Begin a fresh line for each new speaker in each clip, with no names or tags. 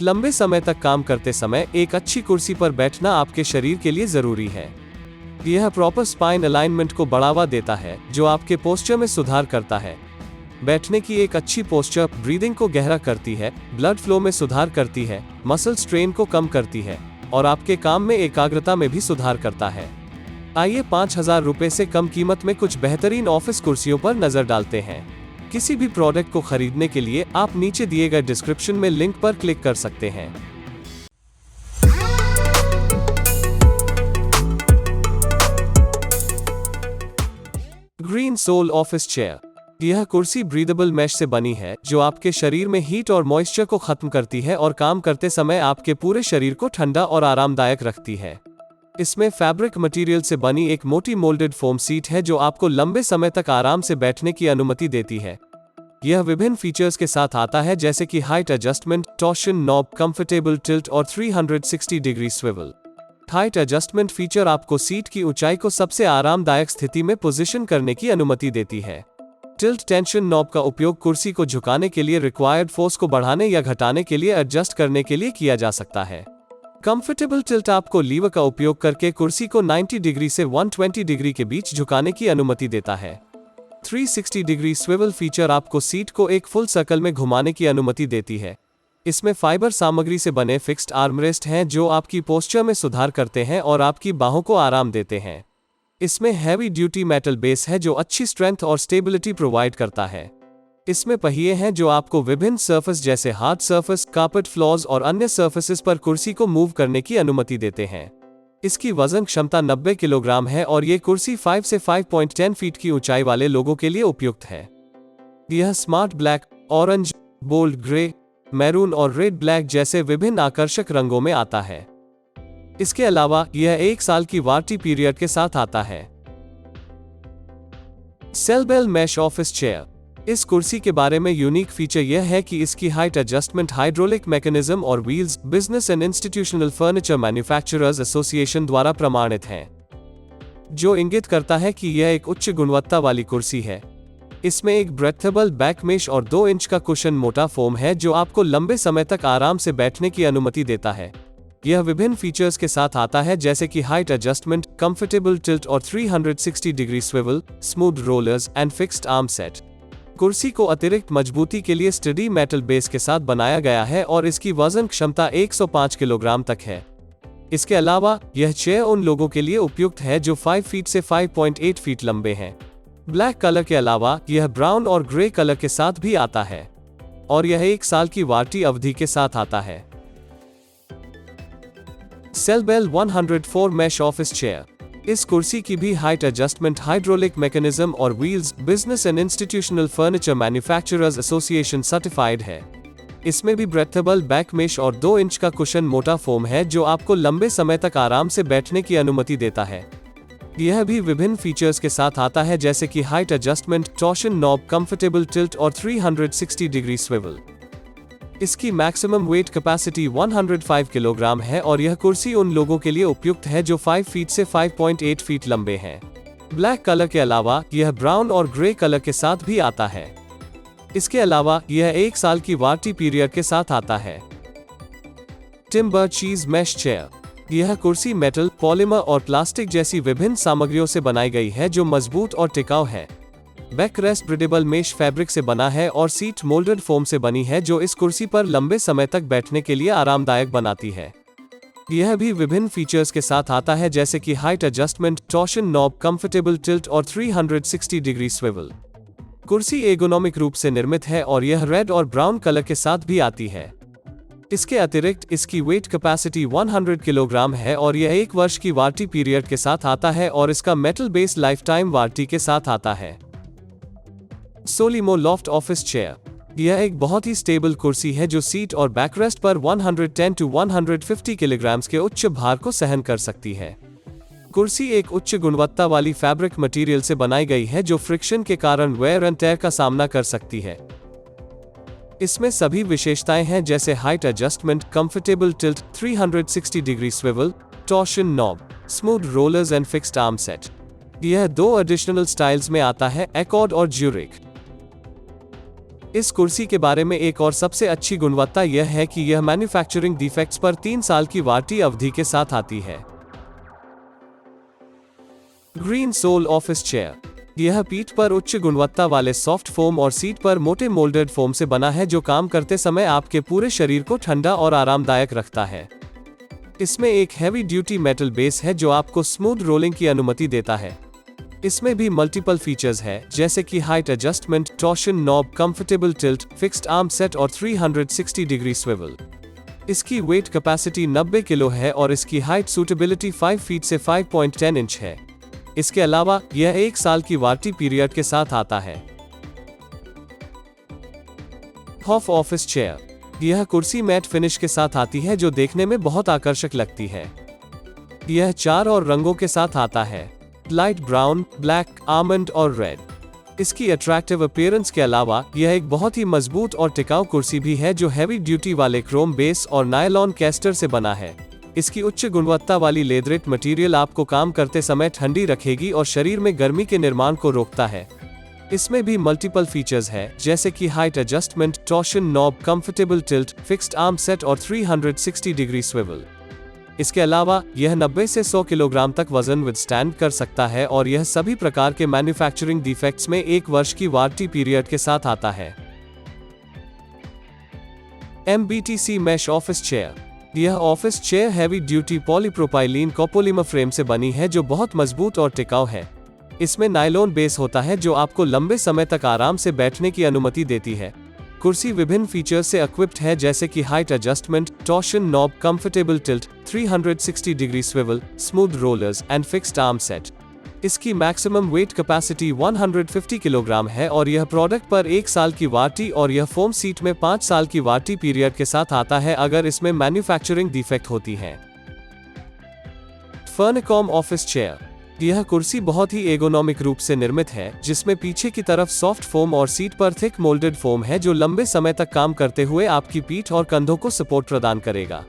लंबे समय तक काम करते समय एक अच्छी कुर्सी पर बैठना आपके शरीर के लिए जरूरी है। यह प्रॉपर स्पाइन अलाइनमेंट को बढ़ावा देता है, जो आपके पोस्चर में सुधार करता है। बैठने की एक अच्छी पोस्चर ब्रीदिंग को गहरा करती है, ब्लड फ्लो में सुधार करती है, मसल स्ट्रेन को कम करती है और आपके काम में एकाग्रता में भी सुधार करता है। आइए 5,000 रुपए से कम कीमत में कुछ बेहतरीन ऑफिस कुर्सियों पर नजर डालते हैं। किसी भी प्रोडक्ट को खरीदने के लिए आप नीचे दिए गए डिस्क्रिप्शन में लिंक पर क्लिक कर सकते हैं। Green Soul office chair. यह कुर्सी ब्रीदेबल मैश से बनी है, जो आपके शरीर में हीट और मॉइस्चर को खत्म करती है और काम करते समय आपके पूरे शरीर को ठंडा और आरामदायक रखती है। इसमें फैब्रिक मटेरियल से बनी एक मोटी मोल्डेड फोम सीट है, जो आपको लंबे समय तक आराम से बैठने की अनुमति देती है। यह विभिन्न फीचर्स के साथ आता है, जैसे कि height adjustment, torsion knob, comfortable tilt और 360 degree swivel. Height adjustment feature आपको सीट की ऊंचाई को सबसे आरामदायक स्थिति में पोजीशन करने की अनुमति देती है। टिल्ट टेंशन नॉब का उपयोग कुर्सी को झुकाने के लिए रिक्वायर्ड फोर्स को बढ़ाने या घटाने के लिए एडजस्ट करने के लिए किया जा सकता है। कंफर्टेबल टिल्ट आपको लीवर का उपयोग करके कुर्सी को 90 डिग्री से 120 डिग्री के बीच झुकाने की अनुमति देता है। 360 डिग्री स्विवल फीचर आपको सीट को एक फुल सर्कल में घुमाने की अनुमति देती है। इसमें फाइबर सामग्री से बने फिक्स्ड आर्मरेस्ट हैं, जो आपकी पोस्चर में सुधार करते हैं और आपकी बाहों को आराम देते हैं। इसमें हैवी ड्यूटी मेटल बेस है, जो अच्छी स्ट्रेंथ और स्टेबिलिटी प्रोवाइड करता है। इसमें पहिए हैं, जो आपको विभिन्न सरफेस जैसे हार्ड सरफेस, कार्पेट फ्लोर्स और अन्य सरफेसेस पर कुर्सी को मूव करने की अनुमति देते हैं। इसकी वजन क्षमता 90 किलोग्राम है और ये कुर्सी 5 से 5.10 फीट की ऊंचाई वाले लोगों के लिए उपयुक्त है। यह smart black, orange, bold grey, maroon और रेड ब्लैक जैसे विभिन्न आकर्षक रंगों में आता है। इसके अलावा यह 1 साल की वारंटी पीरियड के साथ आता है। सेलबेल मैश ऑफिस चेयर। इस कुर्सी के बारे में यूनिक फीचर यह है कि इसकी हाइट एडजस्टमेंट हाइड्रोलिक मैकेनिज्म और wheels business and institutional furniture manufacturers association द्वारा प्रमाणित हैं, जो इंगित करता है कि यह एक उच्च गुणवत्ता वाली कुर्सी है। इसमें एक ब्रेथेबल बैक मेश और 2 इंच का कुशन मोटा फोम है, जो आपको लंबे समय तक आराम से बैठने की अनुमति देता है। यह विभिन्न फीचर्स के साथ आता है, जैसे कि हाइट एडजस्टमेंट, कंफर्टेबल टिल्ट और 360 degree swivel, smooth rollers and fixed arm set. कुर्सी को अतिरिक्त मजबूती के लिए स्टडी मेटल बेस के साथ बनाया गया है और इसकी वजन क्षमता 105 किलोग्राम तक है। इसके अलावा यह चेयर उन लोगों के लिए उपयुक्त है जो 5 फीट से 5.8 फीट लंबे हैं। ब्लैक कलर के अलावा यह ब्राउन और ग्रे कलर के साथ भी आता है और यह 1 साल की वारंटी अवधि के साथ आता है। सेलबेल 104 मैश ऑफिस चेयर। इस कुर्सी की भी हाइट एडजस्टमेंट हाइड्रोलिक मैकेनिज्म और wheels business and institutional furniture manufacturers association certified है। इसमें भी ब्रेथेबल बैक मेश और 2 इंच का कुशन मोटा फोम है, जो आपको लंबे समय तक आराम से बैठने की अनुमति देता है। यह भी विभिन्न फीचर्स के साथ आता है, जैसे कि height adjustment, torsion knob, comfortable tilt और 360 डिग्री स्विवल। इसकी मैक्सिमम वेट कैपेसिटी 105 किलोग्राम है और यह कुर्सी उन लोगों के लिए उपयुक्त है जो 5 फीट से 5.8 फीट लंबे हैं। ब्लैक कलर के अलावा यह ब्राउन और ग्रे कलर के साथ भी आता है। इसके अलावा यह 1 साल की वारंटी पीरियड के साथ आता है। टिम्बर चीज मैश चेयर। यह कुर्सी मेटल, पॉलीमर और प्लास्टिक जैसी विभिन्न सामग्रियों से बनाई गई है, जो मजबूत और टिकाऊ है। बैकरेस्ट ब्रीदेबल मेश फैब्रिक से बना है और सीट मोल्डेड फोम से बनी है, जो इस कुर्सी पर लंबे समय तक बैठने के लिए आरामदायक बनाती है। यह भी विभिन्न फीचर्स के साथ आता है, जैसे कि height adjustment, torsion knob, comfortable tilt और 360 डिग्री स्विवल। कुर्सी एर्गोनॉमिक रूप से निर्मित है और यह रेड और ब्राउन कलर के साथ भी आती है। इसके अतिरिक्त इसकी वेट कैपेसिटी 100 किलोग्राम है और यह 1 वर्ष की वारंटी पीरियड के साथ आता है और इसका metal base life time warranty के साथ आता है। Solimo loft office chair. यह एक बहुत ही स्टेबल कुर्सी है, जो सीट और बैकरेस्ट पर 110 to 150 किलोग्राम के उच्च भार को सहन कर सकती है। कुर्सी एक उच्च गुणवत्ता वाली फैब्रिक मटेरियल से बनाई गई है, जो फ्रिक्शन के कारण वेयर एंड टेयर का सामना कर सकती है। इसमें सभी विशेषताएं हैं, जैसे height adjustment, comfortable tilt, 360 degree swivel, torsion knob, smooth rollers and fixed arm set. यह 2 एडिशनल स्टाइल्स में आता है, एकॉर्ड और ज्यूरिक। इस कुर्सी के बारे में एक और सबसे अच्छी गुणवत्ता यह है कि यह मैन्युफैक्चरिंग डिफेक्ट्स पर 3 साल की वारंटी अवधि के साथ आती है। Green Soul office chair. यह पीठ पर उच्च गुणवत्ता वाले सॉफ्ट फोम और सीट पर मोटे मोल्डेड फोम से बना है, जो काम करते समय आपके पूरे शरीर को ठंडा और आरामदायक रखता है। इसमें एक हैवी ड्यूटी मेटल बेस है जो आपको स्मूथ रोलिंग की अनुमति देता है। इसमें भी मल्टीपल फीचर्स है, जैसे कि height adjustment, torsion knob, comfortable tilt, fixed arm set और 360 डिग्री स्विवल। इसकी वेट कैपेसिटी 90 किलो है और इसकी हाइट सूटेबिलिटी 5 फीट से 5.10 इंच है। इसके अलावा यह 1 साल की वारंटी पीरियड के साथ आता है। HOF office chair. यह कुर्सी मैट फिनिश के साथ आती है जो देखने में बहुत आकर्षक लगती है। यह 4 और रंगों के साथ आता है, लाइट ब्राउन, ब्लैक, आमंड और रेड। इसकी अट्रैक्टिव अपीयरेंस के अलावा यह एक बहुत ही मजबूत और टिकाऊ कुर्सी भी है जो हैवी ड्यूटी वाले क्रोम बेस और नायलॉन कैस्टर से बना है। इसकी उच्च गुणवत्ता वाली लेदरेट मटेरियल आपको काम करते समय ठंडी रखेगी और शरीर में गर्मी के निर्माण को रोकता है। इसमें भी मल्टीपल फीचर्स है, जैसे कि height adjustment, torsion knob, comfortable tilt, fixed arm set और 360 डिग्री स्विवल। इसके अलावा यह 90 से 100 किलोग्राम तक वजन विदस्टैंड कर सकता है और यह सभी प्रकार के मैन्युफैक्चरिंग डिफेक्ट्स में 1 वर्ष की वारंटी पीरियड के साथ आता है। MBTC mesh office chair. यह office chair heavy duty polypropylene copolymer frame से बनी है जो बहुत मजबूत और टिकाऊ है। इसमें नायलॉन बेस होता है जो आपको लंबे समय तक आराम से बैठने की अनुमति देती है। कुर्सी विभिन्न फीचर्स से इक्विप्ड है, जैसे कि height adjustment, torsion knob, comfortable tilt, 360 degree swivel, smooth rollers and fixed arm set. इसकी मैक्सिमम वेट कैपेसिटी 150 किलोग्राम है और यह प्रोडक्ट पर 1 साल की वारंटी और यह फोम सीट में 5 साल की वारंटी पीरियड के साथ आता है अगर इसमें मैन्युफैक्चरिंग डिफेक्ट होती है। फर्निकॉम ऑफिस चेयर। यह कुर्सी बहुत ही एर्गोनॉमिक रूप से निर्मित है, जिसमें पीछे की तरफ सॉफ्ट फोम और सीट पर थिक मोल्डेड फोम है जो लंबे समय तक काम करते हुए आपकी पीठ और कंधों को सपोर्ट प्रदान करेगा।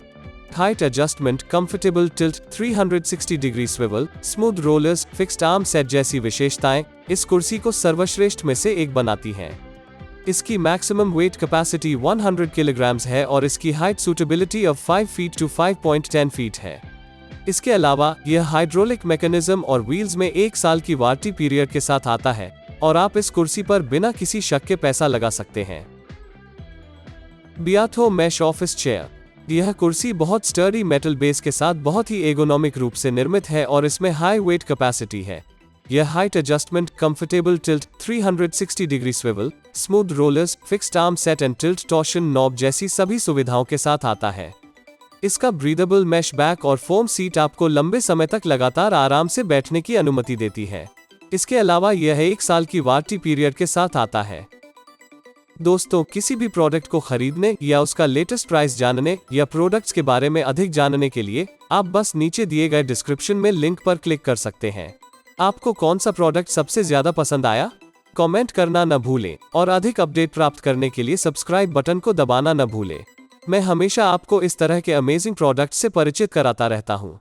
Height adjustment, comfortable tilt, 360 degree swivel, smooth rollers, fixed arm set जैसी विशेषताएं इस कुर्सी को सर्वश्रेष्ठ में से एक बनाती हैं। इसकी मैक्सिमम वेट कैपेसिटी 100 किलोग्राम्स है और इसकी height suitability of 5 feet to 5.10 feet है। इसके अलावा यह हाइड्रोलिक मैकेनिज्म और व्हील्स में 1 साल की वारंटी पीरियड के साथ आता है और आप इस कुर्सी पर बिना किसी शक के पैसा लगा सकते हैं। बियाथो मैश ऑफिस चेयर। यह कुर्सी बहुत स्टर्डी मेटल बेस के साथ बहुत ही एर्गोनॉमिक रूप से निर्मित है और इसमें हाई वेट कैपेसिटी है। यह height adjustment, comfortable tilt, 360 degree swivel, smooth rollers, fixed arm set and tilt torsion knob जैसी सभी सुविधाओं के साथ आता है। इसका ब्रीदेबल मैश बैक और फोम सीट आपको लंबे समय तक लगातार आराम से बैठने की अनुमति देती है। इसके अलावा यह 1 साल की वारंटी पीरियड के साथ आता है। दोस्तों, किसी भी प्रोडक्ट को खरीदने या उसका लेटेस्ट प्राइस जानने या प्रोडक्ट्स के बारे में अधिक जानने के लिए आप बस नीचे दिए गए डिस्क्रिप्शन में लिंक पर क्लिक कर सकते हैं। आपको कौन सा प्रोडक्ट सबसे ज्यादा पसंद आया, कमेंट करना न भूलें और अधिक अपडेट प्राप्त करने के लिए सब्सक्राइब बटन को दबाना न भूलें। मैं हमेशा आपको इस तरह के अमेजिंग प्रोडक्ट्स से परिचित कराता रहता हूँ।